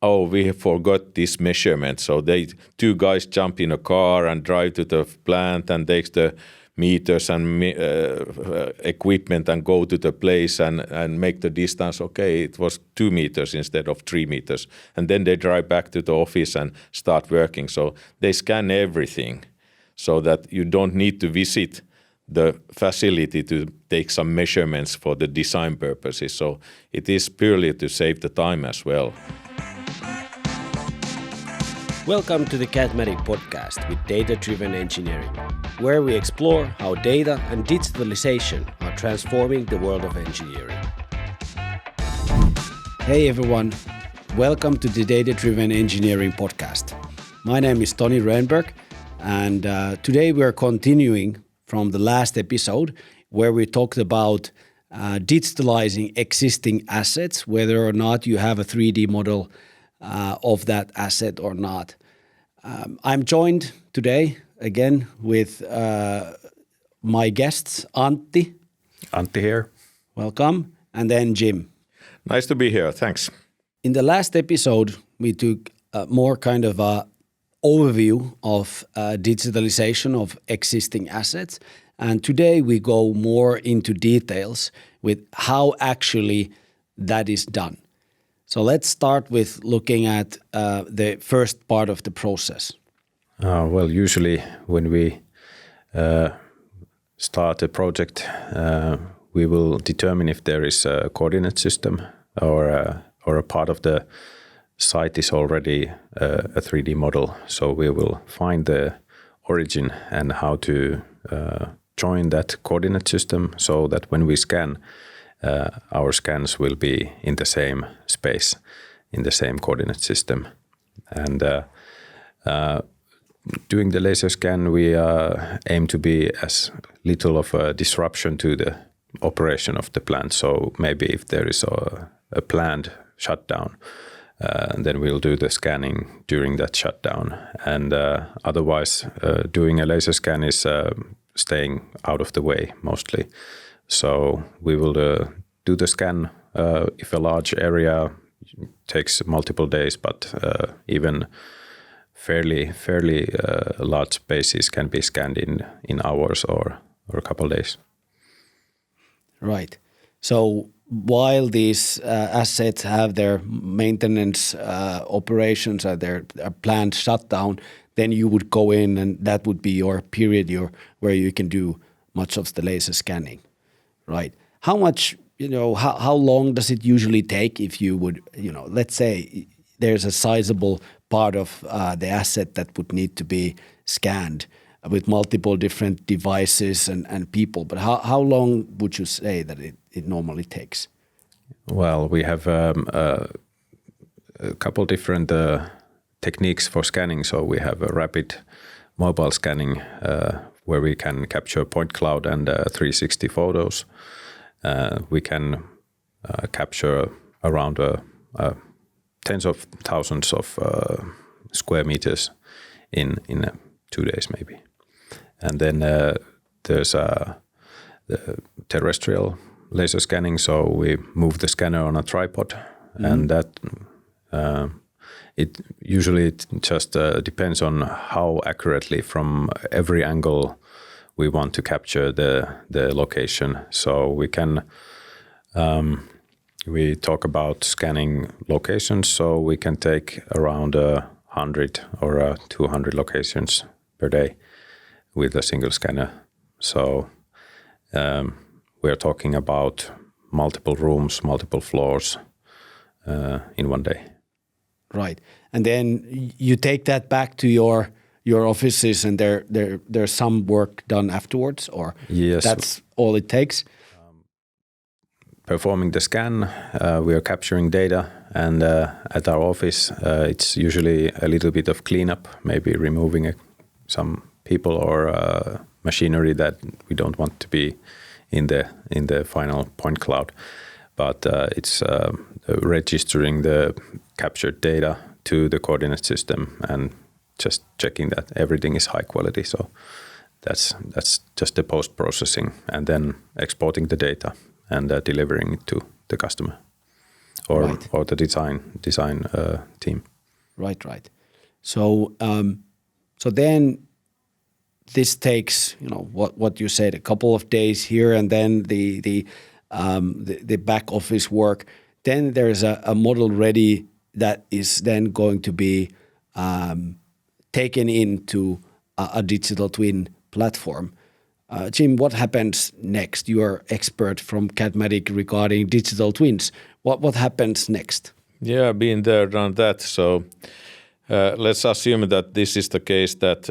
oh, we forgot this measurement. So two guys jump in a car and drive to the plant and takes the meters and equipment and go to the place and make the distance. Okay, it was 2 meters instead of 3 meters. And then they drive back to the office and start working. So they scan everything so that you don't need to visit the facility to take some measurements for the design purposes. So it is purely to save the time as well. Welcome to the Cadmatic podcast with data-driven engineering, where we explore how data and digitalization are transforming the world of engineering. Hey everyone, welcome to the Data-Driven Engineering podcast. My name is Toni Rönnberg, and today we are continuing from the last episode where we talked about digitalizing existing assets, whether or not you have a 3D model of that asset or not. I'm joined today again with my guests, Antti. Antti here. Welcome. And then Jim. Nice to be here. Thanks. In the last episode, we took more kind of a overview of digitalization of existing assets. And today we go more into details with how actually that is done. So let's start with looking at the first part of the process. Well, usually when we start a project, we will determine if there is a coordinate system or a part of the site is already a 3D model. So we will find the origin and how to join that coordinate system so that when we scan, our scans will be in the same space, in the same coordinate system. And doing the laser scan, we aim to be as little of a disruption to the operation of the plant. So maybe if there is a planned shutdown, then we'll do the scanning during that shutdown. And otherwise, doing a laser scan is staying out of the way mostly. So we will do the scan if a large area takes multiple days, but even fairly large spaces can be scanned in hours or a couple of days. Right. So while these assets have their maintenance operations or their planned shutdown, then you would go in and that would be your period where you can do much of the laser scanning. Right. How much, how long does it usually take if you would, let's say there's a sizable part of the asset that would need to be scanned with multiple different devices and people, but how long would you say that it normally takes? Well, we have a couple different techniques for scanning. So we have a rapid mobile scanning where we can capture point cloud and 360 photos. We can capture around tens of thousands of square meters in 2 days maybe. And then there's the terrestrial laser scanning. So we move the scanner on a tripod, and that it just depends on how accurately from every angle we want to capture the location. So we can we talk about scanning locations. So we can take around 100 or 200 locations per day with a single scanner. So we're talking about multiple rooms, multiple floors in one day. Right. And then you take that back to your offices and there's some work done afterwards, or yes, that's all it takes? Performing the scan, we are capturing data, and at our office it's usually a little bit of cleanup, maybe removing some people or machinery that we don't want to be in the final point cloud. But it's registering the captured data to the coordinate system and just checking that everything is high quality. So that's just the post-processing, and then exporting the data and delivering it to the customer. or the design team. Right. So so then this takes, you know, what you said, a couple of days here, and then the back office work. Then there's a model ready that is then going to be taken into a digital twin platform. Jim, what happens next? You are expert from Cadmatic regarding digital twins. What happens next? Yeah, been there, done that. So let's assume that this is the case, that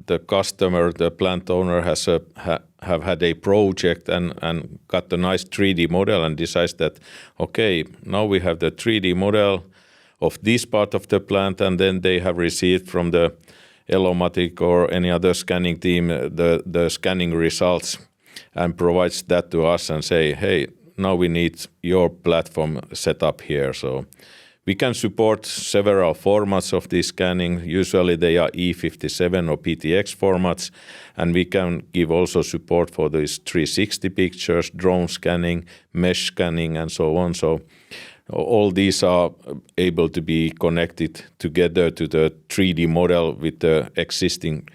the customer, the plant owner, have had a project and got a nice 3D model and decides that, okay, now we have the 3D model of this part of the plant, and then they have received from the Elomatic or any other scanning team the scanning results and provides that to us and say, hey, now we need your platform set up here. So we can support several formats of this scanning. Usually they are E57 or PTX formats, and we can give also support for these 360 pictures, drone scanning, mesh scanning, and so on. So all these are able to be connected together to the 3D model with the existing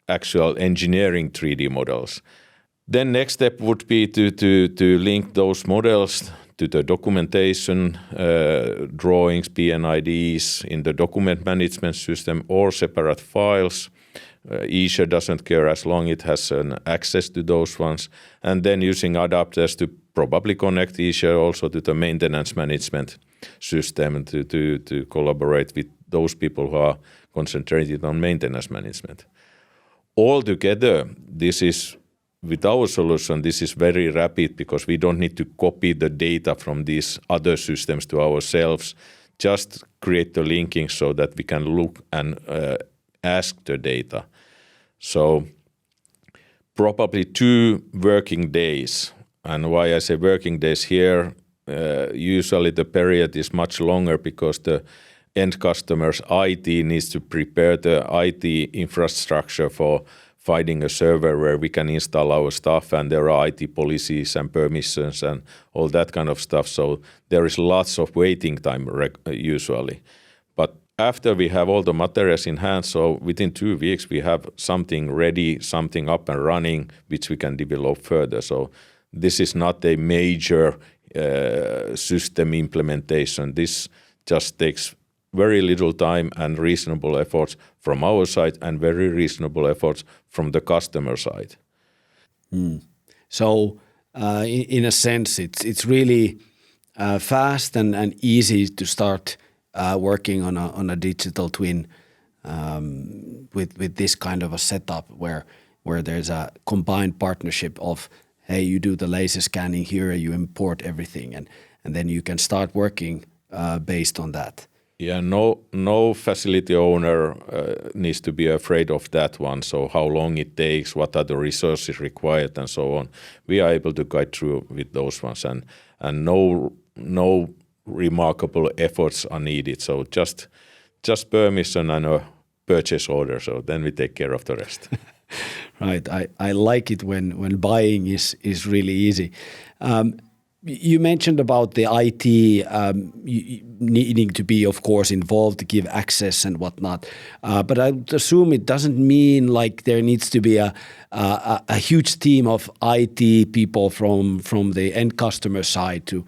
actual engineering 3D models. Then next step would be to link those models to the documentation, drawings, PNIDs in the document management system or separate files. eShare doesn't care as long it has an access to those ones. And then using adapters to probably connect eShare also to the maintenance management system to collaborate with those people who are concentrated on maintenance management. Altogether, this is, with our solution, this is very rapid because we don't need to copy the data from these other systems to ourselves. Just create the linking so that we can look and ask the data. So probably 2 working days. And why I say working days here, usually the period is much longer because the end customer's IT needs to prepare the IT infrastructure for finding a server where we can install our stuff, and there are IT policies and permissions and all that kind of stuff. So there is lots of waiting time usually. But after we have all the materials in hand, so within 2 weeks we have something ready, something up and running, which we can develop further. So this is not a major system implementation. This just takes very little time and reasonable efforts from our side and very reasonable efforts from the customer side. So in a sense, it's really fast and easy to start working on a digital twin with this kind of a setup where there's a combined partnership of, hey, you do the laser scanning here, you import everything, and then you can start working based on that. Yeah, no facility owner needs to be afraid of that one. So how long it takes, what are the resources required, and so on. We are able to guide through with those ones, and no remarkable efforts are needed. So just permission and a purchase order. So then we take care of the rest. Right. I like it when buying is really easy. You mentioned about the IT needing to be, of course, involved to give access and whatnot. But I would assume it doesn't mean like there needs to be a huge team of IT people from the end customer side to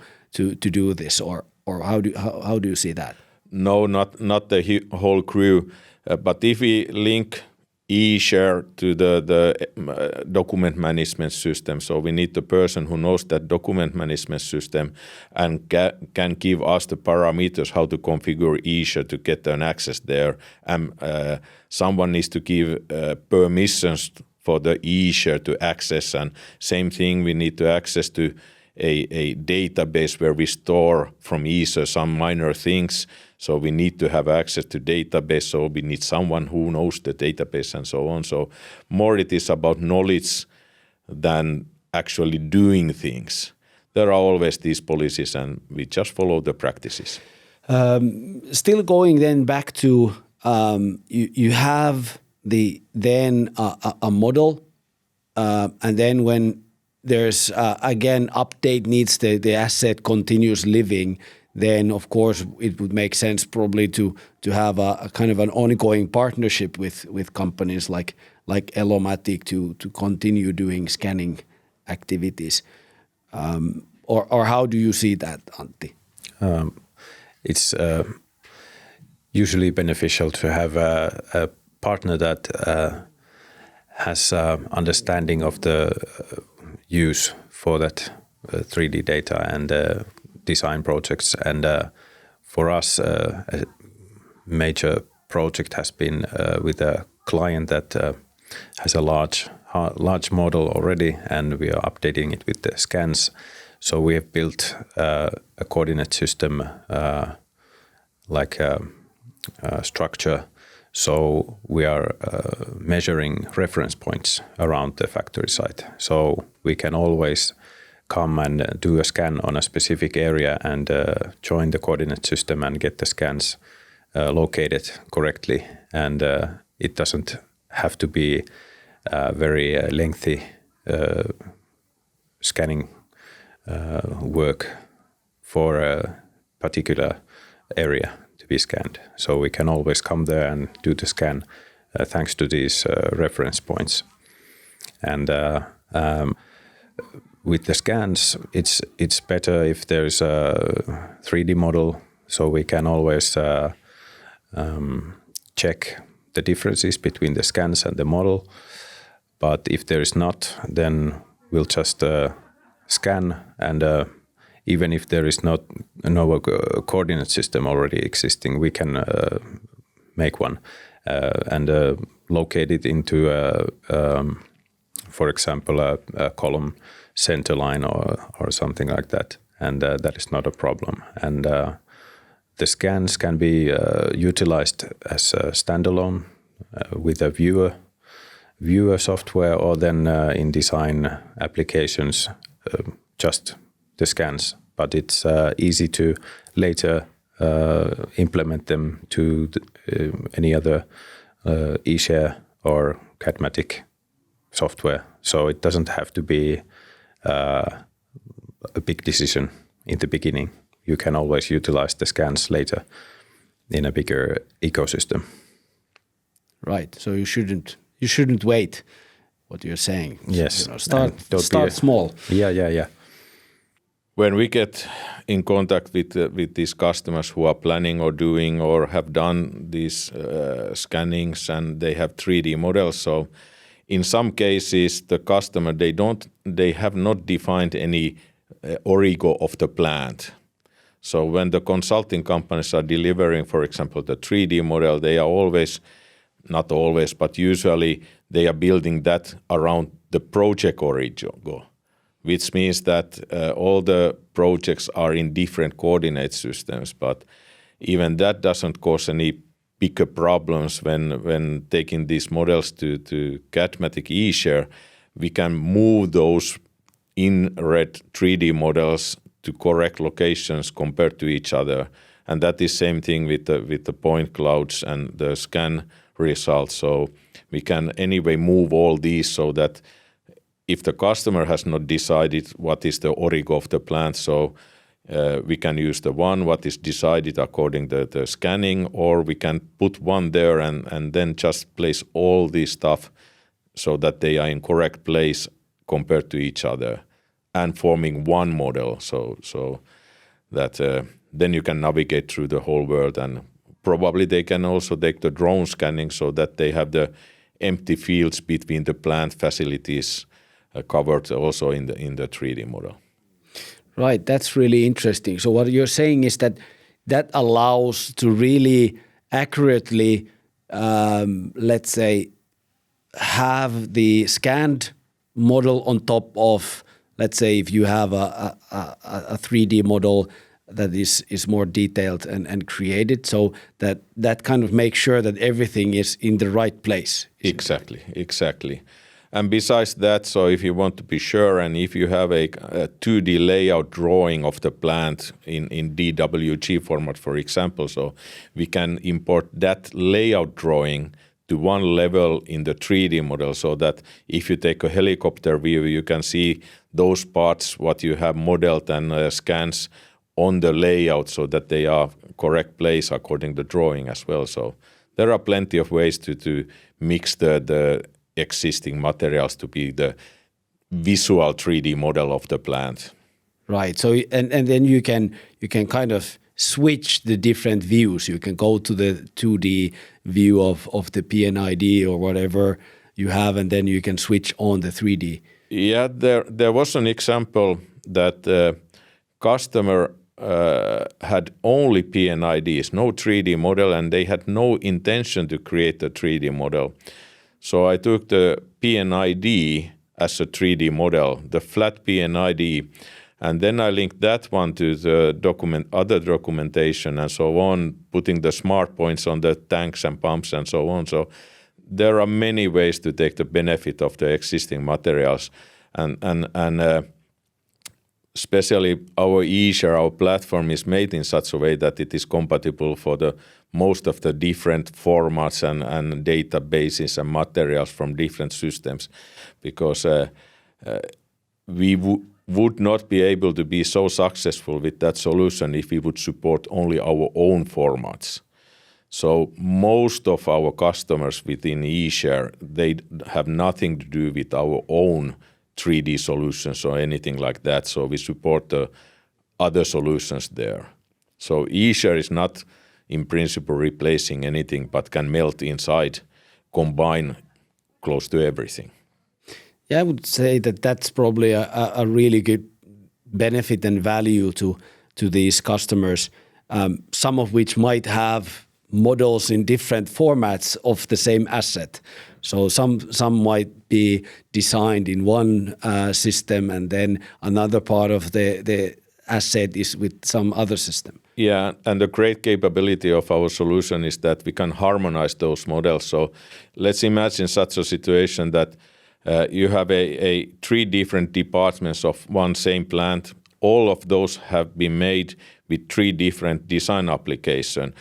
do this, or how do you see that? No, not the whole crew. But if we link eShare to the document management system. So we need the person who knows that document management system and can give us the parameters how to configure eShare to get an access there. And someone needs to give permissions for the eShare to access. And same thing, we need to access to a database where we store from eShare some minor things. So we need to have access to database, so we need someone who knows the database and so on. So more it is about knowledge than actually doing things. There are always these policies and we just follow the practices. Still going then back to you have a model and then when there's again update needs the asset continues living, then of course it would make sense probably to have a kind of an ongoing partnership with companies like Elomatic to continue doing scanning activities. Or how do you see that, Antti? It's usually beneficial to have a partner that has understanding of the use for that 3D data and design projects. And for us, a major project has been with a client that has a large model already, and we are updating it with the scans. So we have built a coordinate system like a structure. So we are measuring reference points around the factory site. So we can always come and do a scan on a specific area and join the coordinate system and get the scans located correctly. And it doesn't have to be very lengthy scanning work for a particular area to be scanned. So we can always come there and do the scan thanks to these reference points. And with the scans, it's better if there's a 3D model, so we can always check the differences between the scans and the model. But if there is not, then we'll just scan, and even if there is no coordinate system already existing, we can make one and locate it into, for example, a column center line or something like that, and that is not a problem. And the scans can be utilized as a standalone with a viewer software, or then in design applications, just the scans. But it's easy to later implement them to any other eShare or Cadmatic software. So it doesn't have to be a big decision in the beginning. You can always utilize the scans later in a bigger ecosystem. Right. So you shouldn't wait. What you're saying. Yes. Start small. Yeah. When we get in contact with these customers who are planning or doing or have done these scannings, and they have 3D models, so in some cases the customer they have not defined any origo of the plant. So when the consulting companies are delivering, for example, the 3D model, they are always, not always, but usually they are building that around the project origo, which means that all the projects are in different coordinate systems, but even that doesn't cause any bigger problems when taking these models to Cadmatic eShare. We can move those in red 3D models to correct locations compared to each other, and that is same thing with the point clouds and the scan results. So we can anyway move all these so that if the customer has not decided what is the origo of the plant, so we can use the one what is decided according to the scanning, or we can put one there and then just place all this stuff so that they are in correct place compared to each other and forming one model, so that then you can navigate through the whole world. And probably they can also take the drone scanning so that they have the empty fields between the plant facilities covered also in the 3D model. Right, that's really interesting. So what you're saying is that allows to really accurately, let's say, have the scanned model on top of, let's say, if you have a 3D model that is more detailed and created, so that kind of makes sure that everything is in the right place. Exactly. And besides that, so if you want to be sure, and if you have a 2D layout drawing of the plant in DWG format, for example, so we can import that layout drawing to one level in the 3D model, so that if you take a helicopter view, you can see those parts what you have modeled and scans on the layout so that they are correct place according to drawing as well. So there are plenty of ways to mix the existing materials to be the visual 3D model of the plant. Right. So and then you can kind of switch the different views. You can go to the 2D view of the PNID or whatever you have, and then you can switch on the 3D. Yeah, there was an example that customer had only PNIDs, no 3D model, and they had no intention to create a 3D model. So I took the PNID as a 3D model, the flat PNID, and then I linked that one to the other documentation and so on, putting the smart points on the tanks and pumps and so on. So there are many ways to take the benefit of the existing materials, and especially our eShare, our platform is made in such a way that it is compatible for the most of the different formats and databases and materials from different systems, because we would not be able to be so successful with that solution if we would support only our own formats. So most of our customers within eShare, they have nothing to do with our own 3D solutions or anything like that. So we support the other solutions there. So eShare is not in principle replacing anything, but can melt inside, combine close to everything. Yeah, I would say that that's probably a really good benefit and value to these customers, some of which might have models in different formats of the same asset. So some might be designed in one system, and then another part of the asset is with some other system. Yeah, and the great capability of our solution is that we can harmonize those models. So let's imagine such a situation that you have a 3 different departments of one same plant. All of those have been made with 3 different design applications,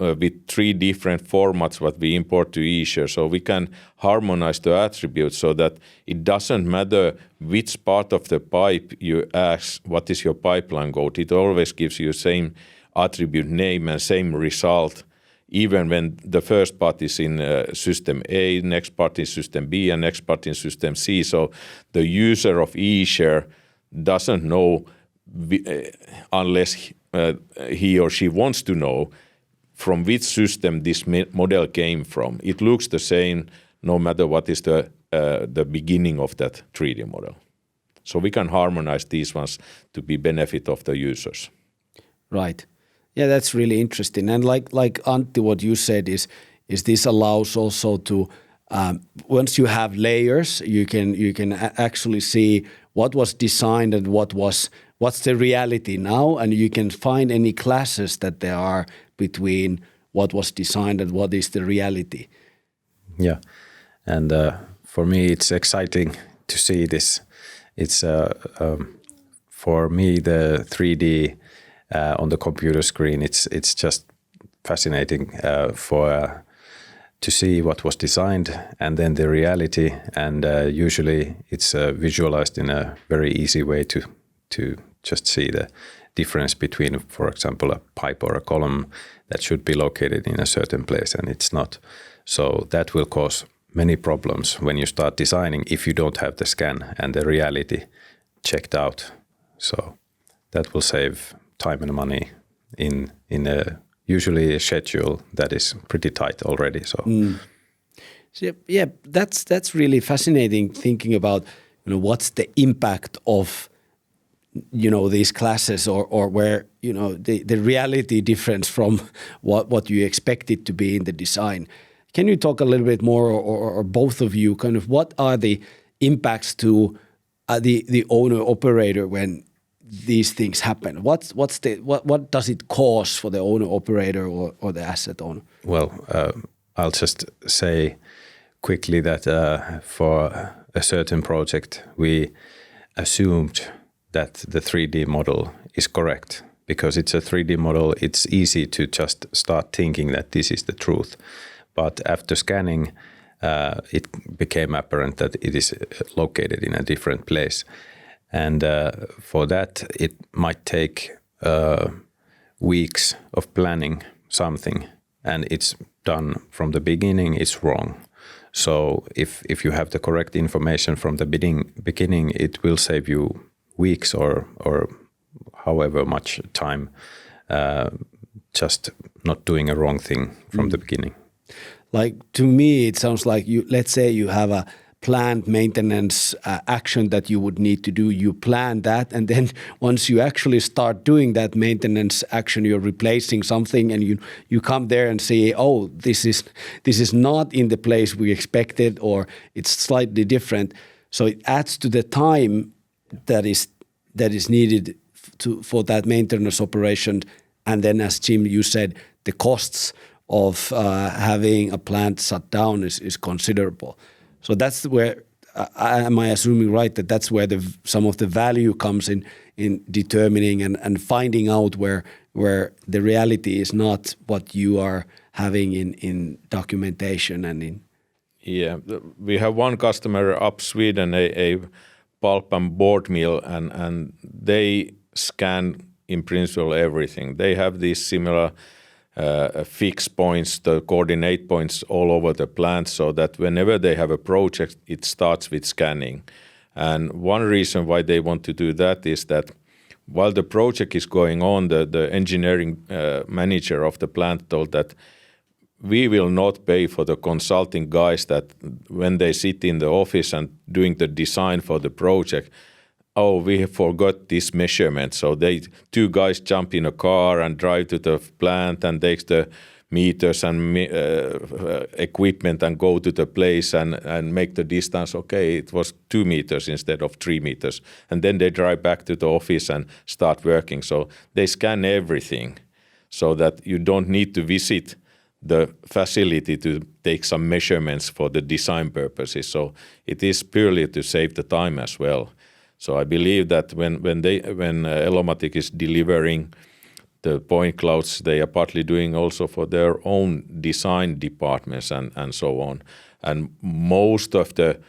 with 3 different formats what we import to eShare. So we can harmonize the attributes so that it doesn't matter which part of the pipe you ask, what is your pipeline code. It always gives you same attribute name and same result, even when the first part is in system A, next part in system B, and next part in system C. So the user of eShare doesn't know unless he or she wants to know from which system this model came from. It looks the same no matter what is the beginning of that 3D model. So we can harmonize these ones to be benefit of the users. Right. Yeah, that's really interesting. And like Antti, what you said is this allows also to once you have layers, you can actually see what was designed and what's the reality now, and you can find any classes that there are between what was designed and what is the reality. Yeah, and for me it's exciting to see this. It's for me the 3D on the computer screen. It's just fascinating to see what was designed and then the reality, and usually it's visualized in a very easy way to just see the difference between, for example, a pipe or a column that should be located in a certain place and it's not. So that will cause many problems when you start designing if you don't have the scan and the reality checked out. So that will save time and money in usually a schedule that is pretty tight already. So, So yeah, that's really fascinating, thinking about what's the impact of these classes or where the reality difference from what you expect it to be in the design. Can you talk a little bit more, or both of you, kind of what are the impacts to the owner operator when these things happen? What does it cause for the owner operator or the asset owner? Well, I'll just say quickly that for a certain project we assumed that the 3D model is correct. Because it's a 3D model, it's easy to just start thinking that this is the truth. But after scanning, it became apparent that it is located in a different place. And for that, it might take weeks of planning something and it's done from the beginning, it's wrong. So if you have the correct information from the beginning, it will save you weeks or however much time just not doing a wrong thing from the beginning. Like to me, it sounds like let's say you have a planned maintenance action that you would need to do. You plan that, and then once you actually start doing that maintenance action, you're replacing something, and you come there and say, "Oh, this is not in the place we expected, or it's slightly different." So it adds to the time that is needed for that maintenance operation, and then, as Jim, you said, the costs of having a plant shut down is considerable. So that's where, am I assuming right that that's where some of the value comes in determining and finding out where the reality is not what you are having in documentation and in. Yeah, we have one customer up Sweden, a pulp and board mill, and they scan in principle everything. They have these similar fixed points, the coordinate points all over the plant, so that whenever they have a project, it starts with scanning. And one reason why they want to do that is that while the project is going on, the engineering manager of the plant told that we will not pay for the consulting guys that when they sit in the office and doing the design for the project, oh, we forgot this measurement. So two guys jump in a car and drive to the plant and takes the meters and equipment and go to the place and make the distance. Okay, it was 2 meters instead of 3 meters. And then they drive back to the office and start working. So they scan everything so that you don't need to visit the facility to take some measurements for the design purposes. So it is purely to save the time as well. So I believe that when Elomatic is delivering the point clouds, they are partly doing also for their own design departments and so on. And most of the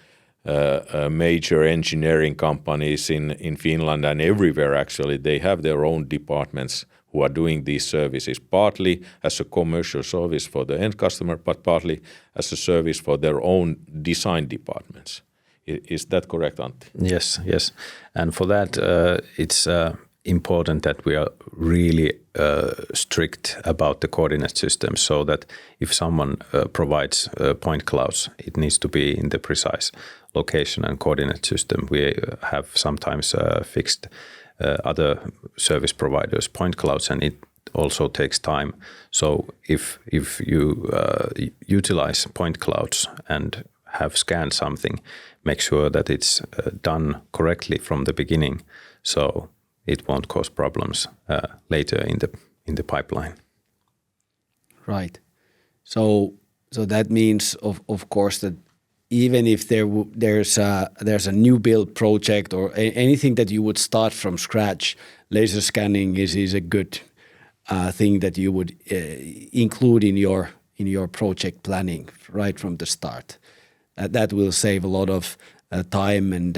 major engineering companies in Finland and everywhere actually, they have their own departments who are doing these services, partly as a commercial service for the end customer, but partly as a service for their own design departments. Is that correct, Antti? Yes. And for that, it's important that we are really strict about the coordinate system, so that if someone provides point clouds, it needs to be in the precise location and coordinate system. We have sometimes fixed other service providers point clouds, and it also takes time. So if you utilize point clouds and have scanned something, make sure that it's done correctly from the beginning, so it won't cause problems later in the pipeline. Right. So that means of course that even if there's a new build project or anything that you would start from scratch, laser scanning is a good thing that you would include in your project planning right from the start. That will save a lot of time and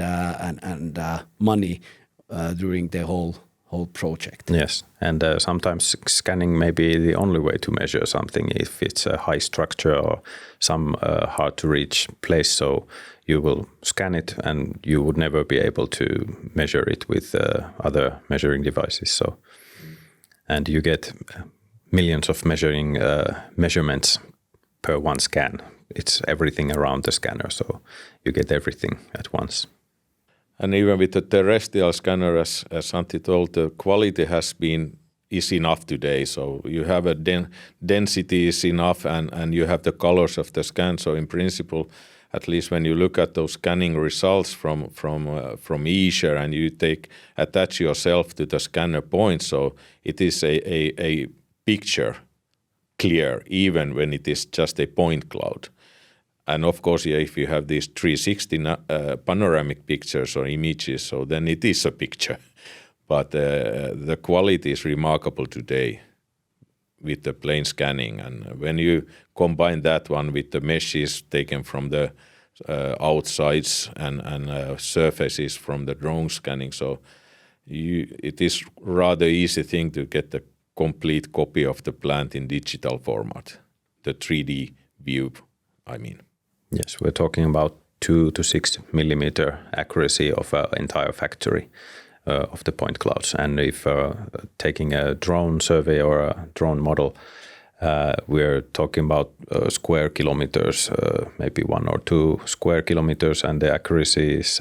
money during the whole project. Yes, and sometimes scanning may be the only way to measure something if it's a high structure or some hard to reach place. So you will scan it and you would never be able to measure it with other measuring devices. So, and you get millions of measurements per one scan. It's everything around the scanner, so you get everything at once. And even with the terrestrial scanner, as Antti told, the quality is enough today. So you have a density is enough, and you have the colors of the scan. So in principle, at least when you look at those scanning results from Easer and you attach yourself to the scanner point, so it is a picture clear, even when it is just a point cloud. And of course, if you have these 360 panoramic pictures or images, so then it is a picture. But the quality is remarkable today with the plane scanning. And when you combine that one with the meshes taken from the outsides and surfaces from the drone scanning, so it is rather easy thing to get the complete copy of the plant in digital format, the 3D view, I mean. Yes, we're talking about 2 to 6 millimeter accuracy of an entire factory of the point clouds. And if taking a drone survey or a drone model, we're talking about square kilometers, maybe 1 or 2 square kilometers, and the accuracy is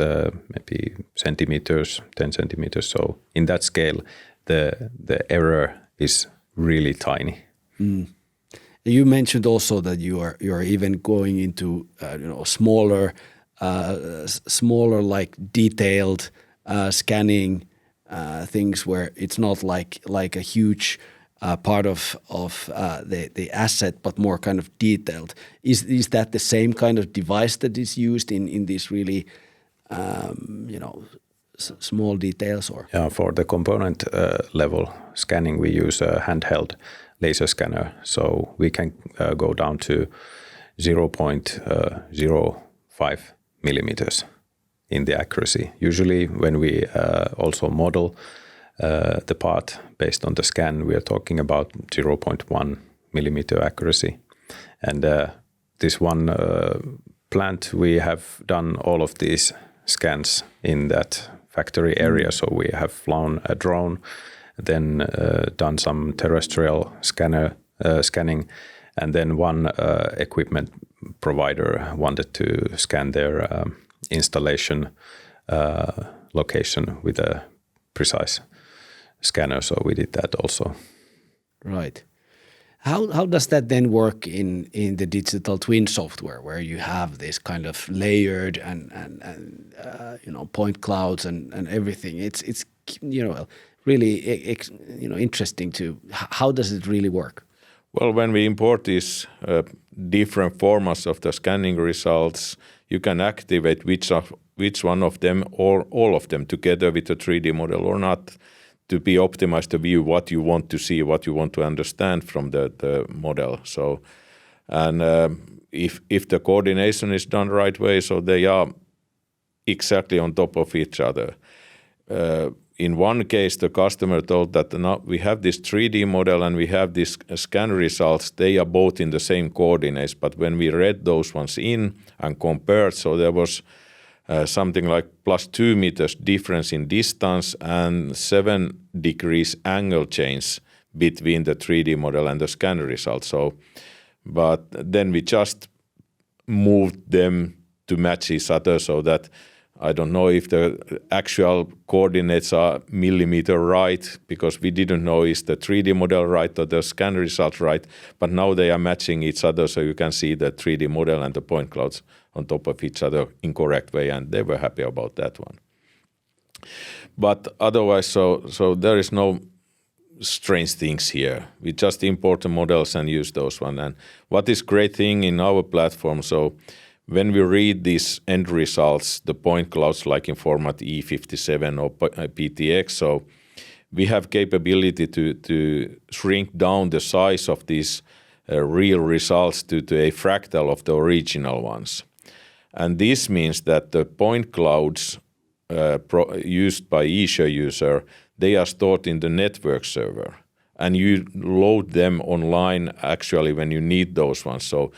maybe centimeters, 10 centimeters. So in that scale, the error is really tiny. You mentioned also that you are even going into smaller like detailed scanning things where it's not like a huge part of the asset, but more kind of detailed. Is that the same kind of device that is used in these really small details? Or yeah, for the component level scanning, we use a handheld laser scanner, so we can go down to 0.05 millimeters in the accuracy. Usually when we also model the part based on the scan, we are talking about 0.1 millimeter accuracy. And this one plant, we have done all of these scans in that factory area. So we have flown a drone, then done some terrestrial scanning, and then one equipment provider wanted to scan their installation location with a precise scanner, so we did that also. Right. How does that then work in the digital twin software, where you have this kind of layered and point clouds and everything? It's really interesting to how does it really work? Well, when we import these different formats of the scanning results, you can activate which one of them or all of them together with the 3D model or not, to be optimized to view what you want to see, what you want to understand from the model. So, and if the coordination is done right way, so they are exactly on top of each other. In one case, the customer told that now we have this 3D model and we have these scan results. They are both in the same coordinates, but when we read those ones in and compared, so there was something like +2 meters difference in distance and 7 degrees angle change between the 3D model and the scan result. So, but then we just moved them to match each other, so that I don't know if the actual coordinates are millimeter right, because we didn't know is the 3D model right or the scan result right, but now they are matching each other, so you can see the 3D model and the point clouds on top of each other in correct way, and they were happy about that one. But otherwise, so there is no strange things here. We just import the models and use those one. And what is great thing in our platform, so when we read these end results, the point clouds like in format E57 or PTX, so we have capability to shrink down the size of these real results to a fractal of the original ones. And this means that the point clouds used by eShare user, they are stored in the network server. And you load them online actually when you need those ones. So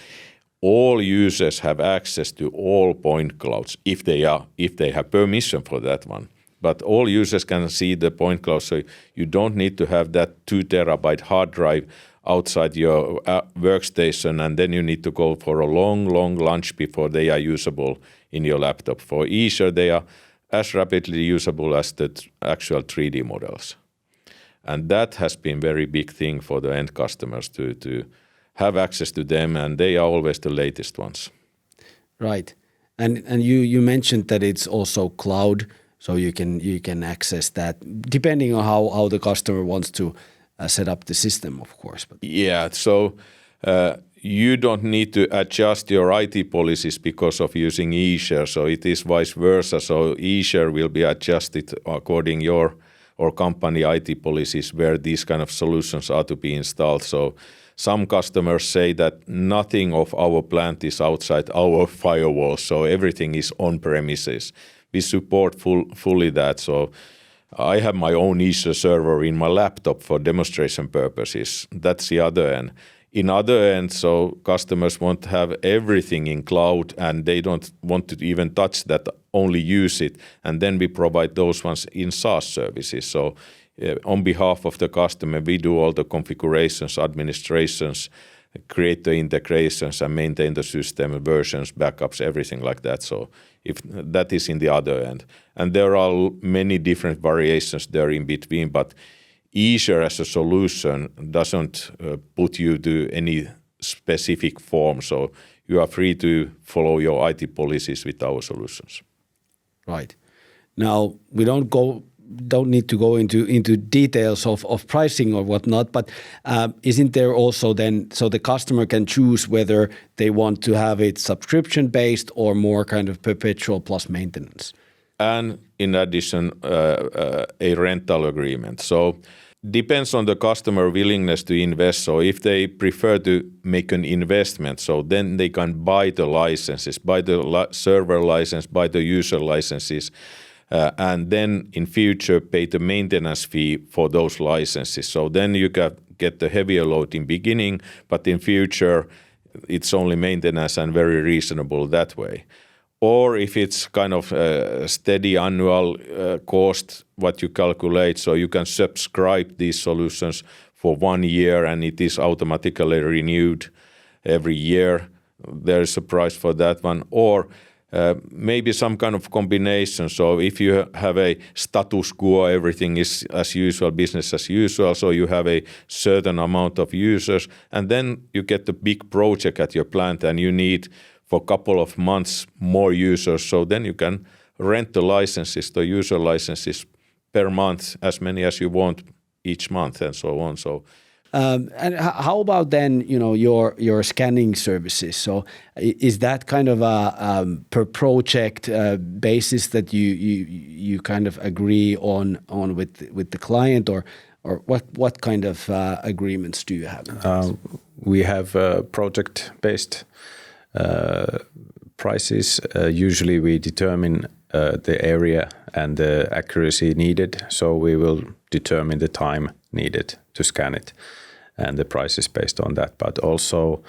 all users have access to all point clouds if they have permission for that one. But all users can see the point clouds, so you don't need to have that 2 terabyte hard drive outside your workstation, and then you need to go for a long lunch before they are usable in your laptop. For eShare, they are as rapidly usable as the actual 3D models. And that has been very big thing for the end customers to have access to them, and they are always the latest ones. Right. And you mentioned that it's also cloud, so you can access that depending on how the customer wants to set up the system, of course. But yeah, so you don't need to adjust your IT policies because of using eShare, so it is vice versa. So eShare will be adjusted according your or company IT policies where these kind of solutions are to be installed. So some customers say that nothing of our plant is outside our firewall, so everything is on premises. We support fully that. So I have my own Azure server in my laptop for demonstration purposes. That's the other end. In other end, so customers want to have everything in cloud and they don't want to even touch that, only use it. And then we provide those ones in SaaS services. So on behalf of the customer, we do all the configurations, administrations, create the integrations and maintain the system, versions, backups, everything like that. So if that is in the other end. And there are many different variations there in between, but Azure as a solution doesn't put you to any specific form. So you are free to follow your IT policies with our solutions. Right. Now, we don't need to go into details of pricing or whatnot, but isn't there also then, so the customer can choose whether they want to have it subscription-based or more kind of perpetual plus maintenance? And in addition, a rental agreement. So depends on the customer willingness to invest. So if they prefer to make an investment, so then they can buy the licenses, buy the server license, buy the user licenses, and then in future pay the maintenance fee for those licenses. So then you can get the heavier load in beginning, but in future it's only maintenance and very reasonable that way. Or if it's kind of a steady annual cost, what you calculate, so you can subscribe these solutions for 1 year and it is automatically renewed every year. There's a price for that one. Or maybe some kind of combination. So if you have a status quo, everything is as usual, business as usual, so you have a certain amount of users, and then you get a big project at your plant and you need for a couple of months more users, so then you can rent the licenses, the user licenses per month, as many as you want each month and so on. So and how about then, your scanning services? So is that kind of a per project basis that you kind of agree on with the client, or what kind of agreements do you have? We have project-based prices. Usually we determine the area and the accuracy needed, so we will determine the time needed to scan it, and the price is based on that. But also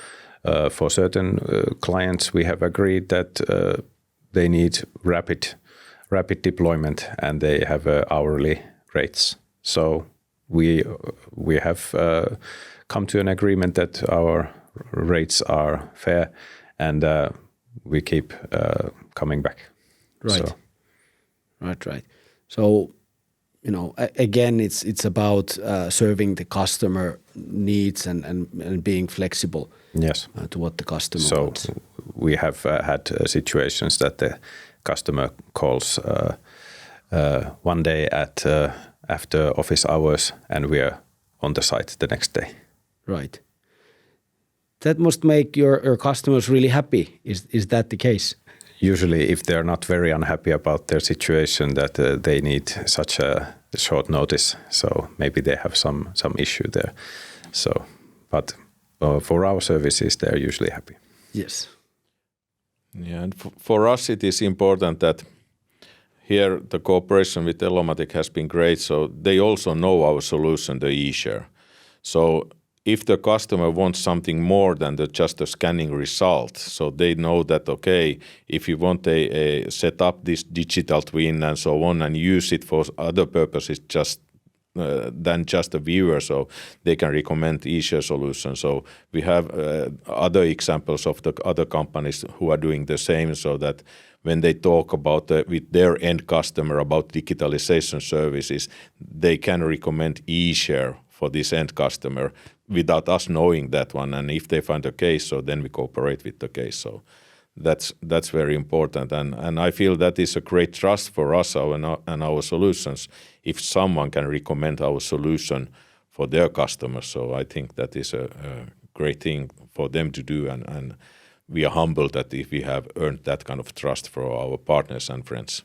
for certain clients we have agreed that they need rapid deployment and they have hourly rates. So we have come to an agreement that our rates are fair, and we keep coming back. Right. So. Right. So, again, it's about serving the customer needs and being flexible. Yes. To what the customer wants. So we have had situations that the customer calls one day at after office hours, and we are on the site the next day. Right. That must make your customers really happy. Is that the case? Usually, if they're not very unhappy about their situation, that they need such a short notice, so maybe they have some issue there. So, but for our services, they're usually happy. Yes. Yeah, and for us it is important that here the cooperation with Elomatic has been great, so they also know our solution, the Azure. So if the customer wants something more than just a scanning result, so they know that, okay, if you want a set up this digital twin and so on and use it for other purposes than just a viewer, so they can recommend Azure solution. So we have other examples of the other companies who are doing the same, so that when they talk about with their end customer about digitalization services, they can recommend Azure for this end customer without us knowing that one. And if they find a case, so then we cooperate with the case. So that's very important. And I feel that is a great trust for us and our solutions if someone can recommend our solution for their customers. So I think that is a great thing for them to do. And we are humbled that if we have earned that kind of trust for our partners and friends.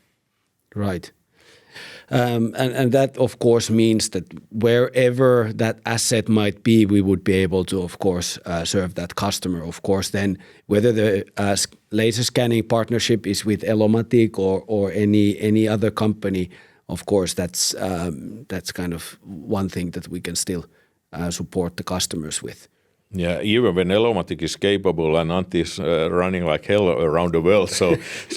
Right. And that, of course, means that wherever that asset might be, we would be able to, of course, serve that customer. Of course, then whether the laser scanning partnership is with Elomatic or any other company, of course, that's kind of one thing that we can still support the customers with. Yeah, even when Elomatic is capable and Antti is running like hell around the world, so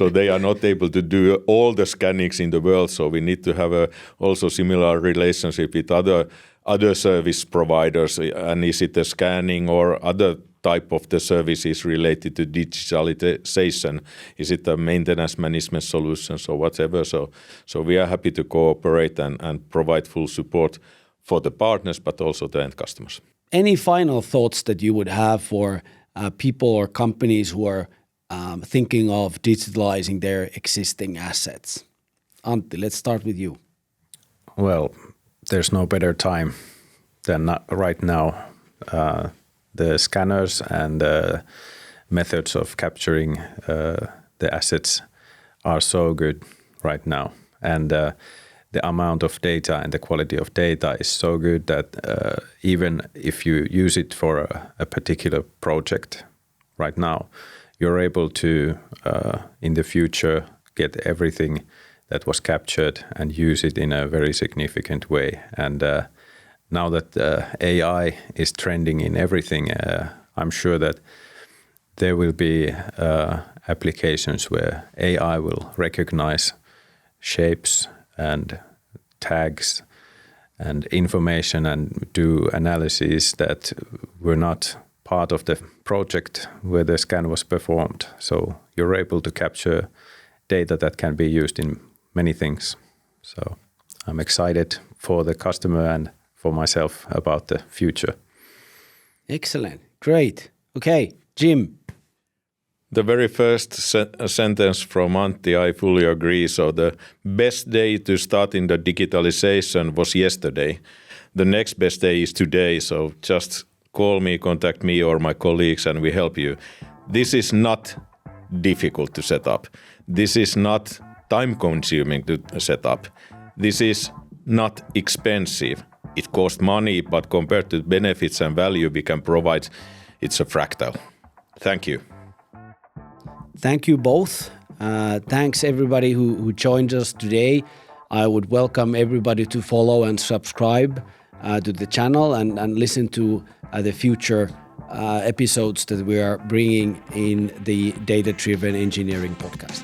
they are not able to do all the scannings in the world. So we need to have a also similar relationship with other service providers. And is it the scanning or other type of the services related to digitalization? Is it the maintenance management solutions or whatever? So we are happy to cooperate and provide full support for the partners, but also the end customers. Any final thoughts that you would have for people or companies who are thinking of digitalizing their existing assets? Antti, let's start with you. Well, there's no better time than right now. The scanners and the methods of capturing the assets are so good right now. And the amount of data and the quality of data is so good that even if you use it for a particular project right now, you're able to, in the future, get everything that was captured and use it in a very significant way. And now that AI is trending in everything, I'm sure that there will be applications where AI will recognize shapes and tags and information and do analyses that were not part of the project where the scan was performed. So you're able to capture data that can be used in many things. So I'm excited for the customer and for myself about the future. Excellent. Great. Okay, Jim. The very first sentence from Antti, I fully agree. So the best day to start in the digitalization was yesterday. The next best day is today. So just call me, contact me or my colleagues and we help you. This is not difficult to set up. This is not time consuming to set up. This is not expensive. It costs money, but compared to benefits and value we can provide, it's a fractal. Thank you. Thank you both. Thanks everybody who joined us today. I would welcome everybody to follow and subscribe to the channel and listen to the future episodes that we are bringing in the Data Driven Engineering podcast.